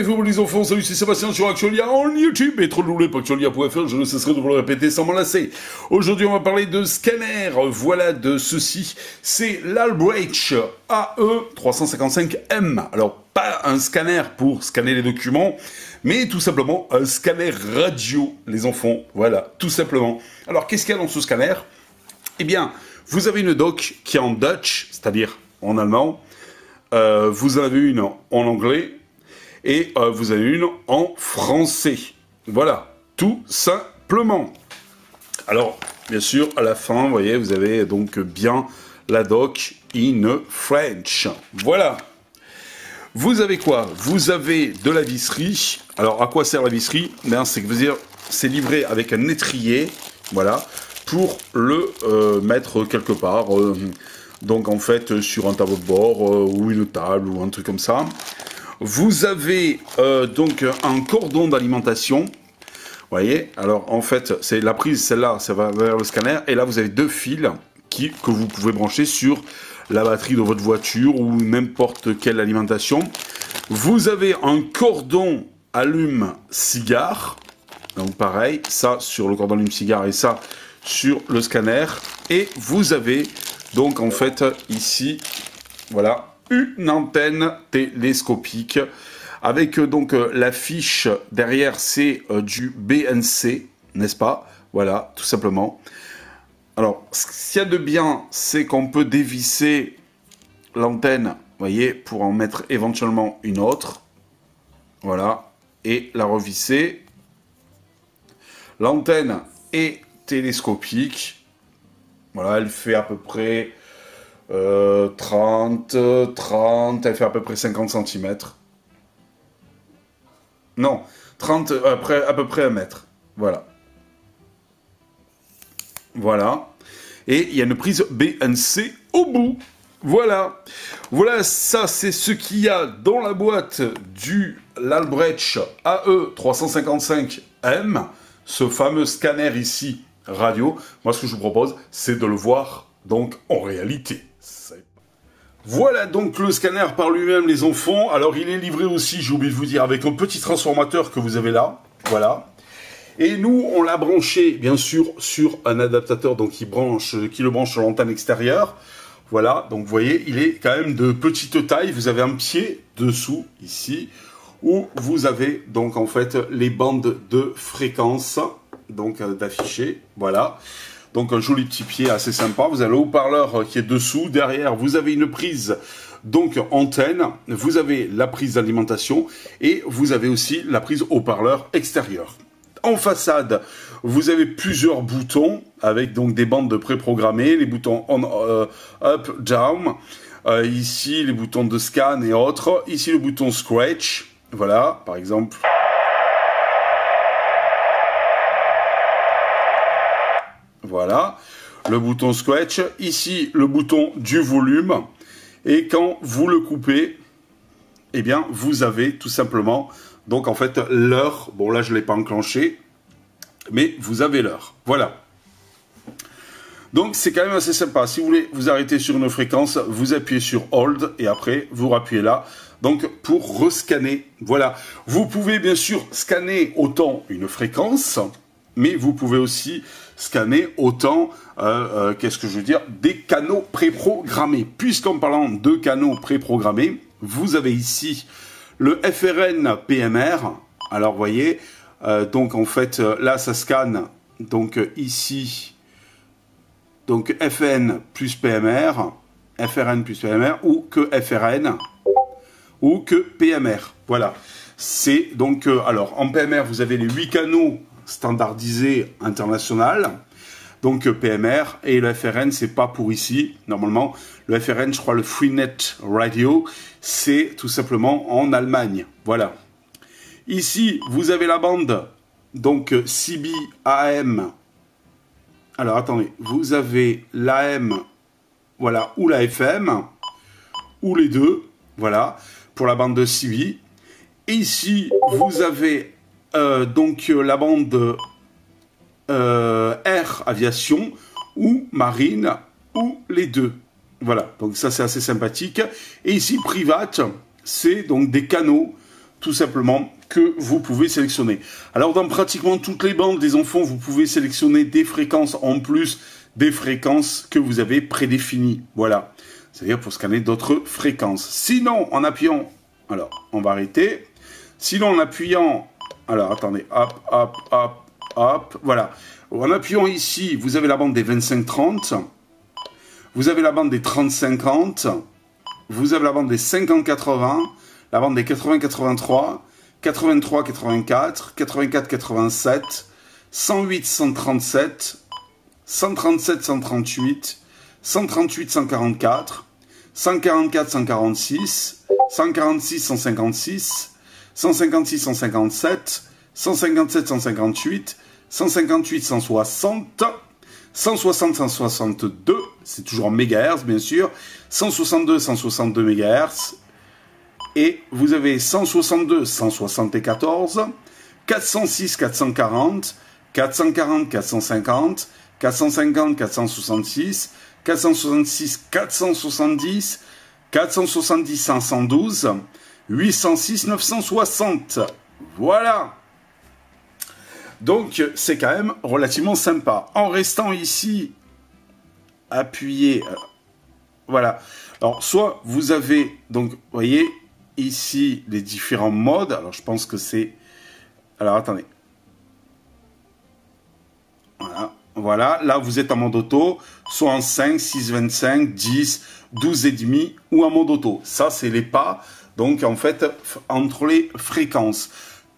allez-vous les enfants, salut, c'est Sébastien sur Actualia en YouTube et www.actualia.fr, je ne cesserai de vous le répéter sans m'en lasser. Aujourd'hui on va parler de scanner, voilà de ceci, c'est l'Albrecht AE355M. Alors pas un scanner pour scanner les documents, mais tout simplement un scanner radio les enfants, voilà, tout simplement. Alors qu'est-ce qu'il y a dans ce scanner? Eh bien, vous avez une doc qui est en Dutch, c'est-à-dire en allemand, vous en avez une en anglais, et vous avez une en français. Voilà, tout simplement. Alors, bien sûr, à la fin, vous voyez, vous avez donc bien la doc in French. Voilà. Vous avez quoi? Vous avez de la visserie. Alors, à quoi sert la visserie? Ben, c'est que vous dire, c'est livré avec un étrier, voilà, pour le mettre quelque part. Donc, en fait, sur un tableau de bord ou une table ou un truc comme ça. Vous avez donc un cordon d'alimentation. Vous voyez, alors en fait, c'est la prise, celle-là, ça va vers le scanner. Et là, vous avez deux fils que vous pouvez brancher sur la batterie de votre voiture ou n'importe quelle alimentation. Vous avez un cordon allume-cigare. Donc pareil, ça sur le cordon allume-cigare et ça sur le scanner. Et vous avez donc en fait ici, voilà, une antenne télescopique avec donc la fiche derrière, c'est du BNC, n'est-ce pas? Voilà, tout simplement. Alors, ce qu'il y a de bien, c'est qu'on peut dévisser l'antenne, vous voyez, pour en mettre éventuellement une autre. Voilà, et la revisser. L'antenne est télescopique. Voilà, elle fait à peu près 30, elle fait à peu près 50 cm. Non, 30, à peu près 1 mètre. Voilà. Voilà. Et il y a une prise BNC au bout. Voilà. Voilà, ça c'est ce qu'il y a dans la boîte du l'Albrecht AE355M, ce fameux scanner ici, radio. Moi, ce que je vous propose, c'est de le voir donc en réalité. Voilà donc le scanner par lui-même, les enfants. Alors, il est livré aussi, j'ai oublié de vous dire, avec un petit transformateur que vous avez là. Voilà. Et nous, on l'a branché, bien sûr, sur un adaptateur donc qui le branche sur l'antenne extérieure. Voilà. Donc, vous voyez, il est quand même de petite taille. Vous avez un pied dessous, ici, où vous avez donc, en fait, les bandes de fréquence, donc d'afficher. Voilà. Donc un joli petit pied assez sympa. Vous avez le haut-parleur qui est dessous. Derrière, vous avez une prise donc antenne. Vous avez la prise d'alimentation et vous avez aussi la prise haut-parleur extérieur. En façade, vous avez plusieurs boutons avec donc des bandes préprogrammées. Les boutons on, up, down. Ici, les boutons de scan et autres. Ici, le bouton scratch. Voilà, par exemple. Voilà, le bouton scratch. Ici, le bouton du volume. Et quand vous le coupez, eh bien, vous avez tout simplement, donc en fait, l'heure. Bon, là, je ne l'ai pas enclenché, mais vous avez l'heure. Voilà. Donc, c'est quand même assez sympa. Si vous voulez vous arrêter sur une fréquence, vous appuyez sur Hold et après, vous rappuyez là. Donc, pour rescanner, voilà. Vous pouvez bien sûr scanner autant une fréquence, mais vous pouvez aussi scanner autant, qu'est-ce que je veux dire, des canaux préprogrammés. Puisqu'en parlant de canaux préprogrammés, vous avez ici le FRN PMR. Alors, vous voyez, donc en fait, là, ça scanne, donc ici, donc FN plus PMR, FRN plus PMR, ou que FRN, ou que PMR. Voilà. C'est donc, alors, en PMR, vous avez les 8 canaux standardisé international, donc PMR, et le FRN, c'est pas pour ici, normalement. Le FRN, je crois, le Freenet Radio, c'est tout simplement en Allemagne. Voilà. Ici, vous avez la bande, donc CB AM. Alors, attendez, vous avez l'AM, voilà, ou la FM, ou les deux, voilà, pour la bande de CB. Et ici, vous avez donc la bande Air Aviation ou Marine ou les deux. Voilà, donc ça c'est assez sympathique. Et ici, Private, c'est donc des canaux tout simplement, que vous pouvez sélectionner. Alors, dans pratiquement toutes les bandes des enfants, vous pouvez sélectionner des fréquences en plus des fréquences que vous avez prédéfinies. Voilà. C'est-à-dire pour scanner d'autres fréquences. Sinon, en appuyant... Alors, on va arrêter. Sinon, en appuyant... Alors, attendez. Hop, hop, hop, hop. Voilà. En appuyant ici, vous avez la bande des 25-30. Vous avez la bande des 30-50. Vous avez la bande des 50-80. La bande des 80-83. 83-84. 84-87. 108-137. 137-138. 138-144. 144-146. 146-156. 156-157. 157-158. 158-160. 160-162, c'est toujours en mégahertz bien sûr, 162-162 MHz, et vous avez 162-174, 406-440, 440-450, 450-466, 466-470, 470-512, 806-960, voilà. Donc, c'est quand même relativement sympa. En restant ici, appuyé, voilà. Alors, soit vous avez, donc, vous voyez, ici, les différents modes. Alors, je pense que c'est... Alors, attendez. Voilà. Voilà. Là, vous êtes en mode auto, soit en 5, 6, 25, 10, 12 et demi, ou en mode auto. Ça, c'est les pas, donc, en fait, entre les fréquences.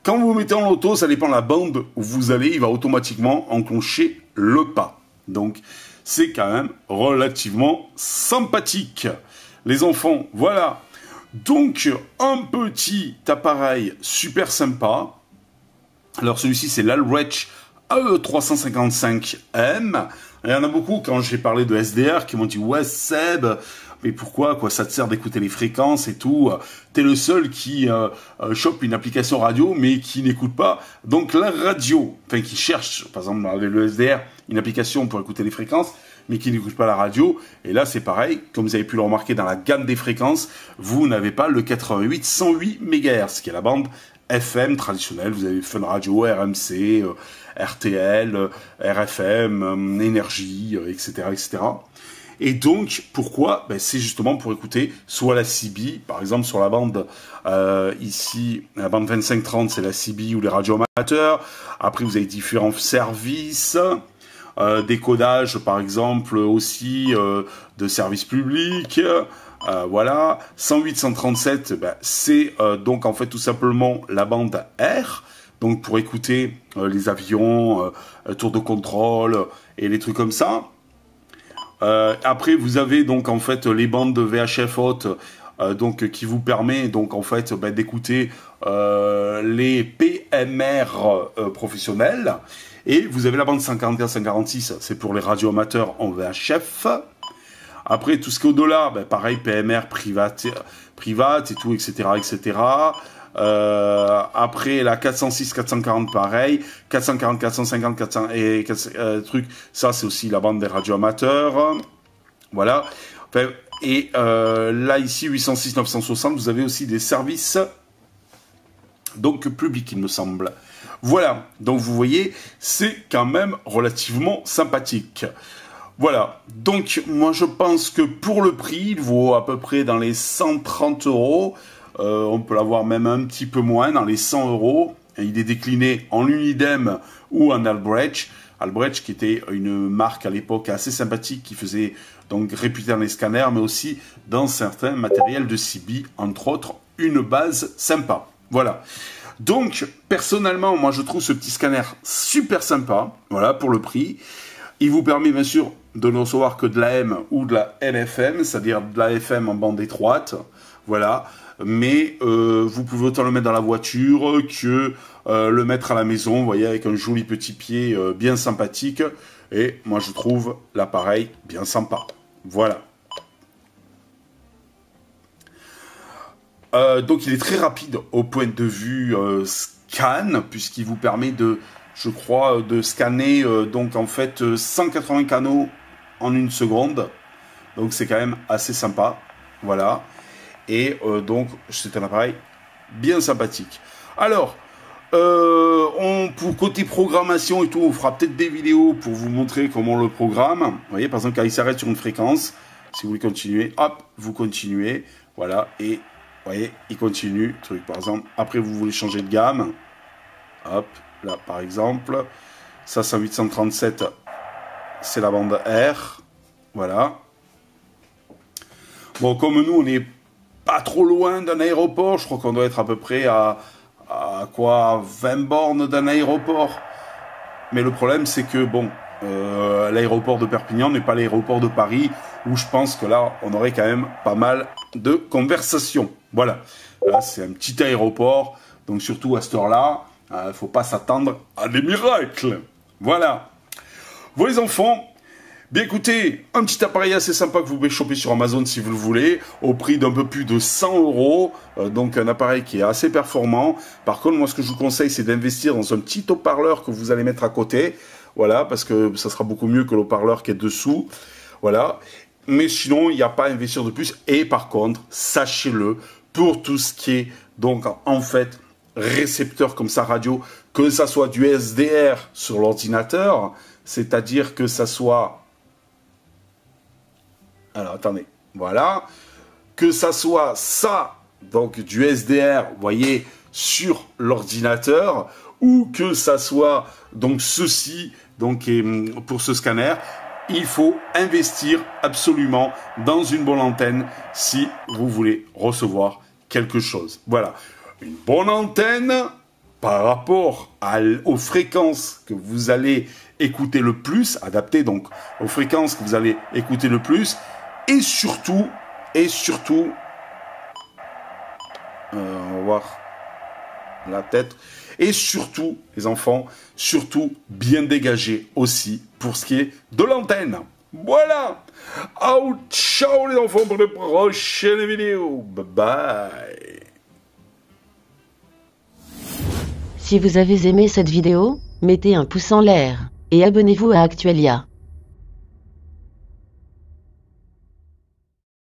Quand vous mettez en auto, ça dépend de la bande où vous allez, il va automatiquement enclencher le pas. Donc, c'est quand même relativement sympathique. Les enfants, voilà. Donc, un petit appareil super sympa. Alors, celui-ci, c'est l'Albrecht AE355M. Il y en a beaucoup, quand j'ai parlé de SDR, qui m'ont dit « Ouais, Seb, mais pourquoi quoi, ça te sert d'écouter les fréquences et tout. T'es le seul qui chope une application radio, mais qui n'écoute pas. Donc la radio, enfin qui cherche, par exemple avec le SDR, une application pour écouter les fréquences, mais qui n'écoute pas la radio. Et là, c'est pareil, comme vous avez pu le remarquer dans la gamme des fréquences, vous n'avez pas le 88-108 MHz, qui est la bande FM traditionnelle. Vous avez Fun Radio, RMC, RTL, RFM, Énergie, etc., etc. Et donc, pourquoi? Ben, c'est justement pour écouter soit la CB, par exemple sur la bande ici, la bande 25-30, c'est la CB ou les radios amateurs. Après, vous avez différents services, décodage, par exemple, aussi de services publics. Voilà, 108-137, ben, c'est donc en fait tout simplement la bande R. Donc pour écouter les avions, tour de contrôle et les trucs comme ça. Après, vous avez donc en fait les bandes de VHF haute, donc qui vous permet donc en fait d'écouter les PMR professionnels. Et vous avez la bande 144-146, c'est pour les radios amateurs en VHF. Après, tout ce qui est au-delà, pareil, PMR private et tout, etc., etc. Après la 406-440 pareil, 440, 450, 400 et trucs, ça c'est aussi la bande des radios amateurs. Voilà. Enfin, et là ici 806-960, vous avez aussi des services donc publics, il me semble. Voilà. Donc vous voyez, c'est quand même relativement sympathique. Voilà, donc moi je pense que pour le prix, il vaut à peu près dans les 130 €. On peut l'avoir même un petit peu moins, dans les 100 €. Et il est décliné en Unidem ou en Albrecht. Albrecht qui était une marque à l'époque assez sympathique, qui faisait donc réputé dans les scanners, mais aussi dans certains matériels de CB, entre autres, une base sympa. Voilà. Donc, personnellement, moi je trouve ce petit scanner super sympa, voilà, pour le prix. Il vous permet bien sûr de ne recevoir que de la M ou de la LFM, c'est-à-dire de la FM en bande étroite, voilà. Mais vous pouvez autant le mettre dans la voiture que le mettre à la maison, vous voyez, avec un joli petit pied bien sympathique. Et moi, je trouve l'appareil bien sympa. Voilà. Donc, il est très rapide au point de vue scan, puisqu'il vous permet de... je crois, de scanner donc en fait 180 canaux en 1 seconde. Donc c'est quand même assez sympa. Voilà. Et donc c'est un appareil bien sympathique. Alors, pour côté programmation et tout, on fera peut-être des vidéos pour vous montrer comment on le programme. Vous voyez, par exemple, quand il s'arrête sur une fréquence, si vous voulez continuer, hop, vous continuez, voilà, et vous voyez, il continue, truc, par exemple, après vous voulez changer de gamme, hop, là, par exemple, ça, c'est 837, c'est la bande R, voilà. Bon, comme nous, on n'est pas trop loin d'un aéroport, je crois qu'on doit être à peu près à quoi, 20 bornes d'un aéroport. Mais le problème, c'est que, bon, l'aéroport de Perpignan n'est pas l'aéroport de Paris, où je pense que là, on aurait quand même pas mal de conversations. Voilà. Là, c'est un petit aéroport, donc surtout à cette heure-là, il ne faut pas s'attendre à des miracles. Voilà. Vous les enfants, bien écoutez, un petit appareil assez sympa que vous pouvez choper sur Amazon si vous le voulez, au prix d'un peu plus de 100 €, donc un appareil qui est assez performant. Par contre, moi ce que je vous conseille, c'est d'investir dans un petit haut-parleur que vous allez mettre à côté, voilà, parce que ça sera beaucoup mieux que l'haut-parleur qui est dessous, voilà. Mais sinon, il n'y a pas à investir de plus. Et par contre, sachez-le, pour tout ce qui est, donc en fait, récepteur comme ça radio, que ça soit du SDR sur l'ordinateur, c'est-à-dire que ça soit... Alors, attendez, voilà. Que ça soit ça, donc du SDR, vous voyez, sur l'ordinateur, ou que ça soit, donc ceci, donc pour ce scanner, il faut investir absolument dans une bonne antenne si vous voulez recevoir quelque chose. Voilà. Une bonne antenne par rapport aux fréquences que vous allez écouter le plus, adaptées donc aux fréquences que vous allez écouter le plus, et surtout, on va voir la tête, et surtout, les enfants, surtout bien dégagé aussi pour ce qui est de l'antenne. Voilà. Oh, ciao les enfants pour les prochaines vidéos. Bye bye. Si vous avez aimé cette vidéo, mettez un pouce en l'air et abonnez-vous à Actuelia.